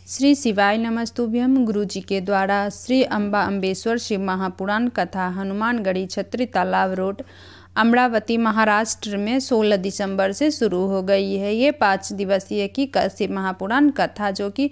श्री शिवाय नमस्तुभ्यम। गुरुजी के द्वारा श्री अम्बा अम्बेश्वर शिव महापुराण कथा हनुमानगढ़ी छत्री तालाब रोड अमरावती महाराष्ट्र में 16 दिसंबर से शुरू हो गई है। ये 5 दिवसीय की शिव महापुराण कथा जो कि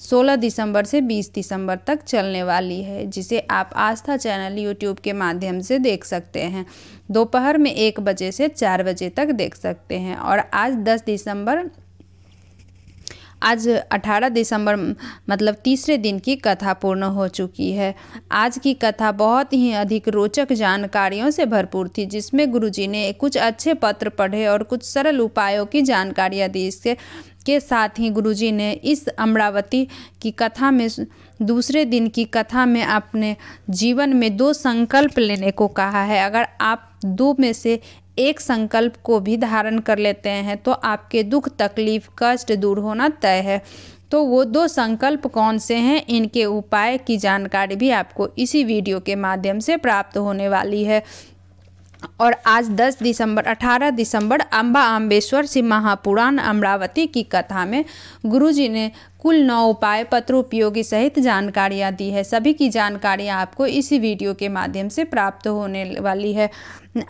16 दिसंबर से 20 दिसंबर तक चलने वाली है, जिसे आप आस्था चैनल यूट्यूब के माध्यम से देख सकते हैं। दोपहर में 1 बजे से 4 बजे तक देख सकते हैं। और आज 18 दिसंबर मतलब तीसरे दिन की कथा पूर्ण हो चुकी है। आज की कथा बहुत ही अधिक रोचक जानकारियों से भरपूर थी, जिसमें गुरुजी ने कुछ अच्छे पत्र पढ़े और कुछ सरल उपायों की जानकारियाँ दी। इसके साथ ही गुरुजी ने इस अमरावती की कथा में दूसरे दिन की कथा में अपने जीवन में 2 संकल्प लेने को कहा है। अगर आप 2 में से एक संकल्प को भी धारण कर लेते हैं तो आपके दुख तकलीफ कष्ट दूर होना तय है। तो वो 2 संकल्प कौन से हैं, इनके उपाय की जानकारी भी आपको इसी वीडियो के माध्यम से प्राप्त होने वाली है। और आज 18 दिसंबर अम्बा अम्बेश्वर शिव महापुराण अमरावती की कथा में गुरुजी ने कुल 9 उपाय पत्र उपयोगी सहित जानकारियाँ दी है। सभी की जानकारियाँ आपको इसी वीडियो के माध्यम से प्राप्त होने वाली है।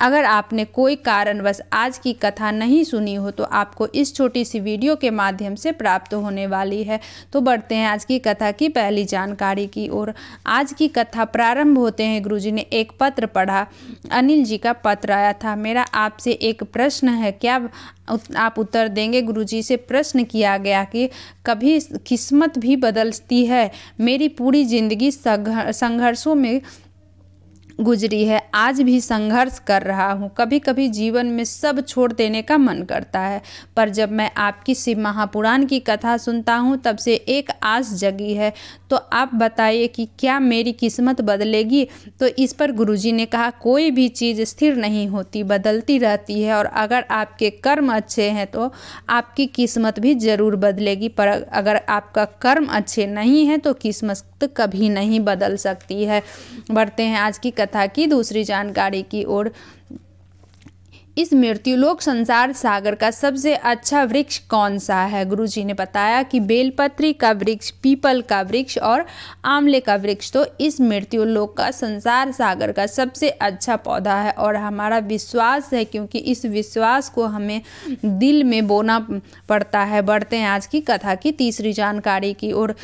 अगर आपने कोई कारणवश आज की कथा नहीं सुनी हो तो आपको इस छोटी सी वीडियो के माध्यम से प्राप्त होने वाली है। तो बढ़ते हैं आज की कथा की पहली जानकारी की ओर। आज की कथा प्रारंभ होते हैं गुरुजी ने एक पत्र पढ़ा। अनिल जी का पत्र आया था। मेरा आपसे एक प्रश्न है, क्या आप उत्तर देंगे? गुरुजी से प्रश्न किया गया कि कभी किस्मत भी बदलती है। मेरी पूरी जिंदगी संघर्षों में गुजरी है, आज भी संघर्ष कर रहा हूँ। कभी कभी जीवन में सब छोड़ देने का मन करता है, पर जब मैं आपकी शिव महापुराण की कथा सुनता हूँ तब से एक आस जगी है। तो आप बताइए कि क्या मेरी किस्मत बदलेगी? तो इस पर गुरुजी ने कहा, कोई भी चीज़ स्थिर नहीं होती, बदलती रहती है। और अगर आपके कर्म अच्छे हैं तो आपकी किस्मत भी ज़रूर बदलेगी, पर अगर आपका कर्म अच्छे नहीं है तो किस्मत कभी नहीं बदल सकती है। बढ़ते हैं आज की कथा की दूसरी जानकारी की ओर। इस मृत्युलोक संसार सागर का सबसे अच्छा वृक्ष कौन सा है? गुरुजी ने बताया कि बेलपत्री का वृक्ष, पीपल का वृक्ष और आंवले का वृक्ष तो इस मृत्युलोक का संसार सागर का सबसे अच्छा पौधा है। और हमारा विश्वास है, क्योंकि इस विश्वास को हमें दिल में बोना पड़ता है। बढ़ते हैं आज की कथा की तीसरी जानकारी की ओर।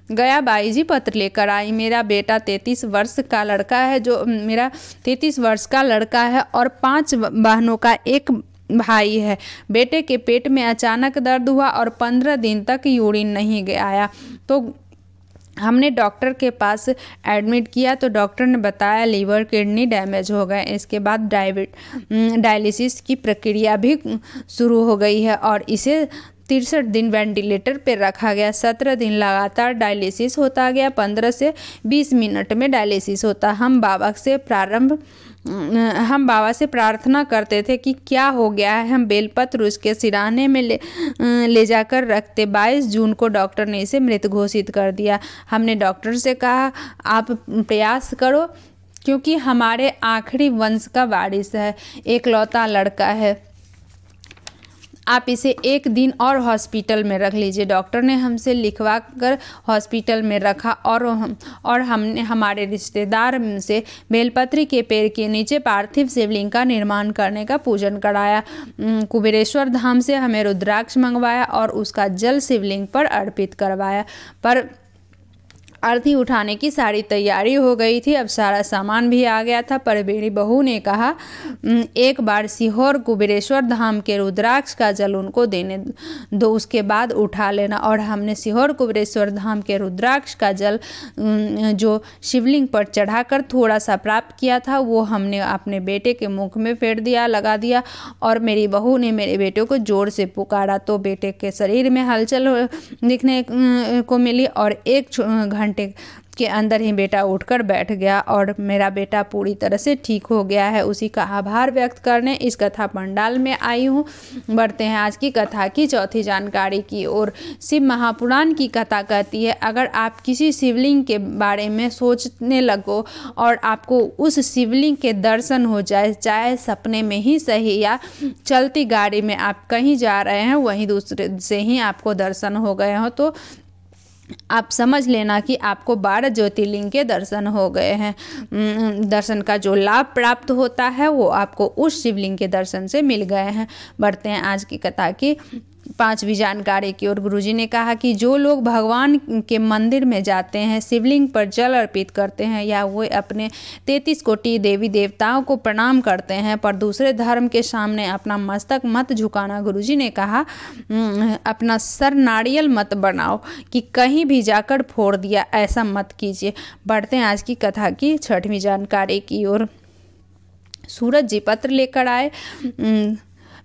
गया बाई जी पत्र लेकर आई। मेरा बेटा 33 वर्ष का लड़का है और 5 बहनों का एक भाई है। बेटे के पेट में अचानक दर्द हुआ और 15 दिन तक यूरिन नहीं आया। तो हमने डॉक्टर के पास एडमिट किया तो डॉक्टर ने बताया लीवर किडनी डैमेज हो गए। इसके बाद डायलिसिस की प्रक्रिया भी शुरू हो गई है और इसे 63 दिन वेंटिलेटर पर रखा गया। 17 दिन लगातार डायलिसिस होता गया। 15 से 20 मिनट में डायलिसिस होता। हम बाबा से प्रार्थना करते थे कि क्या हो गया है। हम बेलपत्र उसके सिराने में ले जाकर रखते। 22 जून को डॉक्टर ने इसे मृत घोषित कर दिया। हमने डॉक्टर से कहा, आप प्रयास करो, क्योंकि हमारे आखिरी वंश का वारिस है, एकलौता लड़का है। आप इसे 1 दिन और हॉस्पिटल में रख लीजिए। डॉक्टर ने हमसे लिखवा कर हॉस्पिटल में रखा और हमने हमारे रिश्तेदार से बेलपत्री के पेड़ के नीचे पार्थिव शिवलिंग का निर्माण करने का पूजन कराया। कुबेरेश्वर धाम से हमें रुद्राक्ष मंगवाया और उसका जल शिवलिंग पर अर्पित करवाया। पर अर्थी उठाने की सारी तैयारी हो गई थी, अब सारा सामान भी आ गया था। पर मेरी बहू ने कहा, एक बार सीहोर कुबेरेश्वर धाम के रुद्राक्ष का जल उनको देने दो, उसके बाद उठा लेना। और हमने सीहोर कुबेरेश्वर धाम के रुद्राक्ष का जल जो शिवलिंग पर चढ़ाकर थोड़ा सा प्राप्त किया था, वो हमने अपने बेटे के मुख में फेर दिया, लगा दिया। और मेरी बहू ने मेरे बेटे को जोर से पुकारा तो बेटे के शरीर में हलचल दिखने को मिली और 1 घंटे के अंदर ही बेटा उठकर बैठ गया और मेरा बेटा पूरी तरह से ठीक हो गया है। उसी का आभार व्यक्त करने इस कथा पंडाल में आई हूँ। बढ़ते हैं आज की कथा की चौथी जानकारी की ओर। शिव महापुराण की कथा कहती है, अगर आप किसी शिवलिंग के बारे में सोचने लगो और आपको उस शिवलिंग के दर्शन हो जाए, चाहे सपने में ही सही या चलती गाड़ी में आप कहीं जा रहे हैं वहीं दूसरे से ही आपको दर्शन हो गए हो, तो आप समझ लेना कि आपको 12 ज्योतिर्लिंग के दर्शन हो गए हैं। दर्शन का जो लाभ प्राप्त होता है वो आपको उस शिवलिंग के दर्शन से मिल गए हैं। बढ़ते हैं आज की कथा की पांचवी जानकारी की ओर। गुरुजी ने कहा कि जो लोग भगवान के मंदिर में जाते हैं, शिवलिंग पर जल अर्पित करते हैं या वो अपने 33 कोटि देवी देवताओं को प्रणाम करते हैं, पर दूसरे धर्म के सामने अपना मस्तक मत झुकाना। गुरुजी ने कहा अपना सर नारियल मत बनाओ कि कहीं भी जाकर फोड़ दिया, ऐसा मत कीजिए। बढ़ते हैं आज की कथा की छठवीं जानकारी की ओर। सूरज जी पत्र लेकर आए।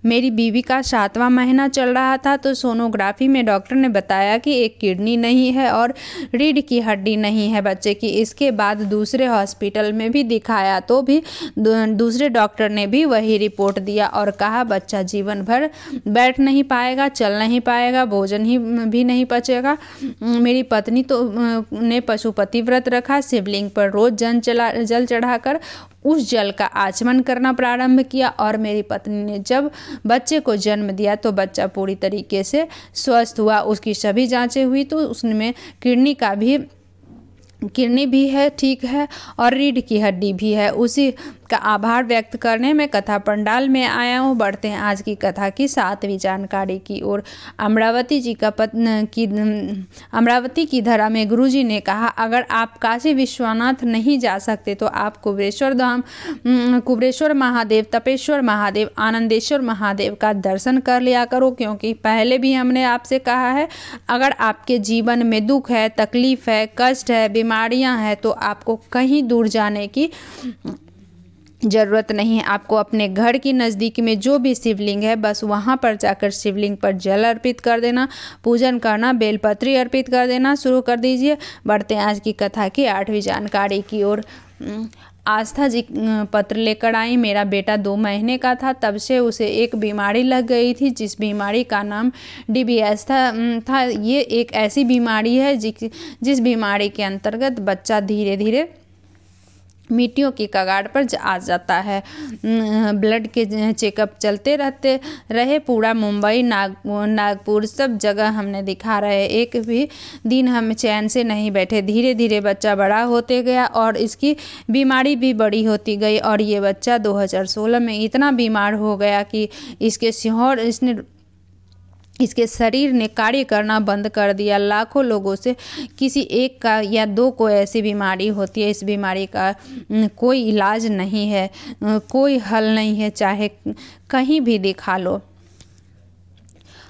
मेरी बीवी का 7वां महीना चल रहा था तो सोनोग्राफी में डॉक्टर ने बताया कि एक किडनी नहीं है और रीढ़ की हड्डी नहीं है बच्चे की। इसके बाद दूसरे हॉस्पिटल में भी दिखाया तो भी दूसरे डॉक्टर ने भी वही रिपोर्ट दिया और कहा बच्चा जीवन भर बैठ नहीं पाएगा, चल नहीं पाएगा, भोजन ही भी नहीं पचेगा। मेरी पत्नी तो ने पशुपति व्रत रखा, शिवलिंग पर रोज जल चढ़ाकर उस जल का आचमन करना प्रारंभ किया और मेरी पत्नी ने जब बच्चे को जन्म दिया तो बच्चा पूरी तरीके से स्वस्थ हुआ। उसकी सभी जांचें हुई तो उसमें किडनी भी है, ठीक है, और रीढ़ की हड्डी भी है। उसी का आभार व्यक्त करने में कथा पंडाल में आया हूँ। बढ़ते हैं आज की कथा की 7वीं जानकारी की ओर। अमरावती की धरा में गुरुजी ने कहा अगर आप काशी विश्वनाथ नहीं जा सकते तो आप कुबेरेश्वर धाम, कुबेरेश्वर महादेव, तपेश्वर महादेव, आनंदेश्वर महादेव का दर्शन कर लिया करो, क्योंकि पहले भी हमने आपसे कहा है अगर आपके जीवन में दुख है, तकलीफ है, कष्ट है, बीमारियां हैं तो आपको कहीं दूर जाने की ज़रूरत नहीं है। आपको अपने घर की नज़दीक में जो भी शिवलिंग है बस वहाँ पर जाकर शिवलिंग पर जल अर्पित कर देना, पूजन करना, बेलपत्री अर्पित कर देना शुरू कर दीजिए। बढ़ते हैं आज की कथा की 8वीं जानकारी की ओर। आस्था जी पत्र लेकर आई। मेरा बेटा 2 महीने का था, तब से उसे एक बीमारी लग गई थी जिस बीमारी का नाम DBS था। ये एक ऐसी बीमारी है जिस बीमारी के अंतर्गत बच्चा धीरे धीरे मिट्टियों की कगार पर आ जाता है। ब्लड के चेकअप चलते रहे पूरा मुंबई, नागपुर सब जगह हमने दिखा रहे, एक भी दिन हम चैन से नहीं बैठे। धीरे धीरे बच्चा बड़ा होते गया और इसकी बीमारी भी बड़ी होती गई और ये बच्चा 2016 में इतना बीमार हो गया कि इसके शरीर ने कार्य करना बंद कर दिया। लाखों लोगों से किसी एक का या 2 को ऐसी बीमारी होती है। इस बीमारी का कोई इलाज नहीं है, कोई हल नहीं है, चाहे कहीं भी दिखा लो।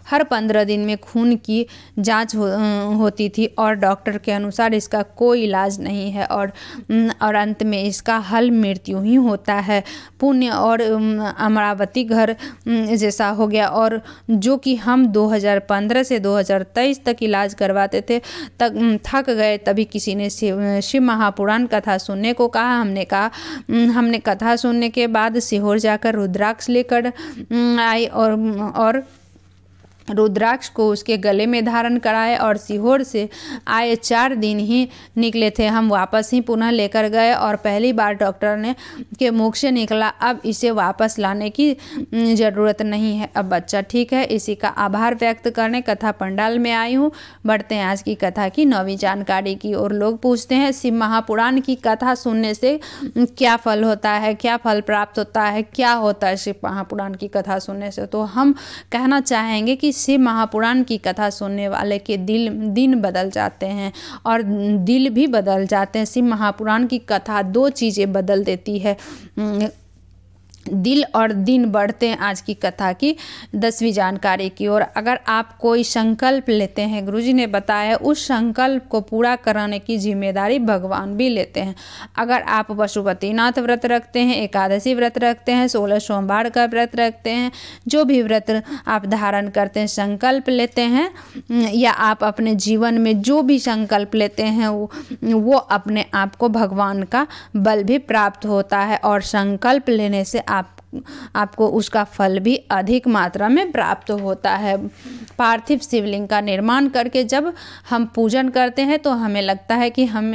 हर 15 दिन में खून की जांच होती थी और डॉक्टर के अनुसार इसका कोई इलाज नहीं है और अंत में इसका हल मृत्यु ही होता है। पुण्य और अमरावती घर जैसा हो गया। और जो कि हम 2015 से 2023 तक इलाज करवाते थे, थक गए। तभी किसी ने शिव महापुराण कथा सुनने को कहा। हमने कथा सुनने के बाद सीहोर जाकर रुद्राक्ष लेकर आई और रुद्राक्ष को उसके गले में धारण कराए और सीहोर से आए 4 दिन ही निकले थे। हम वापस ही पुनः लेकर गए और पहली बार डॉक्टर ने के मुख से निकला अब इसे वापस लाने की ज़रूरत नहीं है, अब बच्चा ठीक है। इसी का आभार व्यक्त करने कथा पंडाल में आई हूँ। बढ़ते हैं आज की कथा की 9वीं जानकारी की और लोग पूछते हैं शिव महापुराण की कथा सुनने से क्या फल होता है, क्या फल प्राप्त होता है, क्या होता है शिव महापुराण की कथा सुनने से। तो हम कहना चाहेंगे कि शिव महापुराण की कथा सुनने वाले के दिन बदल जाते हैं और दिल भी बदल जाते हैं। शिव महापुराण की कथा 2 चीज़ें बदल देती है। दिल और दिन बढ़ते हैं आज की कथा की 10वीं जानकारी की ओर। अगर आप कोई संकल्प लेते हैं, गुरुजी ने बताया उस संकल्प को पूरा कराने की जिम्मेदारी भगवान भी लेते हैं। अगर आप पशुपतिनाथ व्रत रखते हैं, एकादशी व्रत रखते हैं, 16 सोमवार का व्रत रखते हैं, जो भी व्रत आप धारण करते हैं, संकल्प लेते हैं, या आप अपने जीवन में जो भी संकल्प लेते हैं वो अपने आप को भगवान का बल भी प्राप्त होता है और संकल्प लेने से आपको उसका फल भी अधिक मात्रा में प्राप्त होता है। पार्थिव शिवलिंग का निर्माण करके जब हम पूजन करते हैं तो हमें लगता है कि हम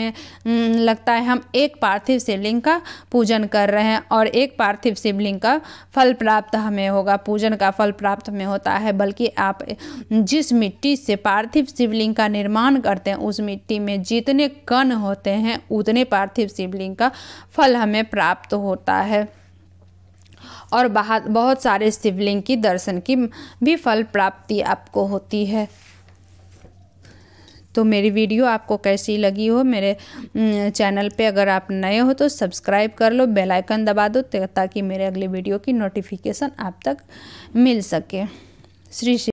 एक पार्थिव शिवलिंग का पूजन कर रहे हैं और एक पार्थिव शिवलिंग का फल प्राप्त हमें होगा, पूजन का फल प्राप्त हमें होता है। बल्कि आप जिस मिट्टी से पार्थिव शिवलिंग का निर्माण करते हैं उस मिट्टी में जितने कण होते हैं उतने पार्थिव शिवलिंग का फल हमें प्राप्त होता है और बहुत सारे शिवलिंग की दर्शन की भी फल प्राप्ति आपको होती है। तो मेरी वीडियो आपको कैसी लगी हो, मेरे चैनल पे अगर आप नए हो तो सब्सक्राइब कर लो, बेल आइकन दबा दो ताकि मेरे अगले वीडियो की नोटिफिकेशन आप तक मिल सके। श्री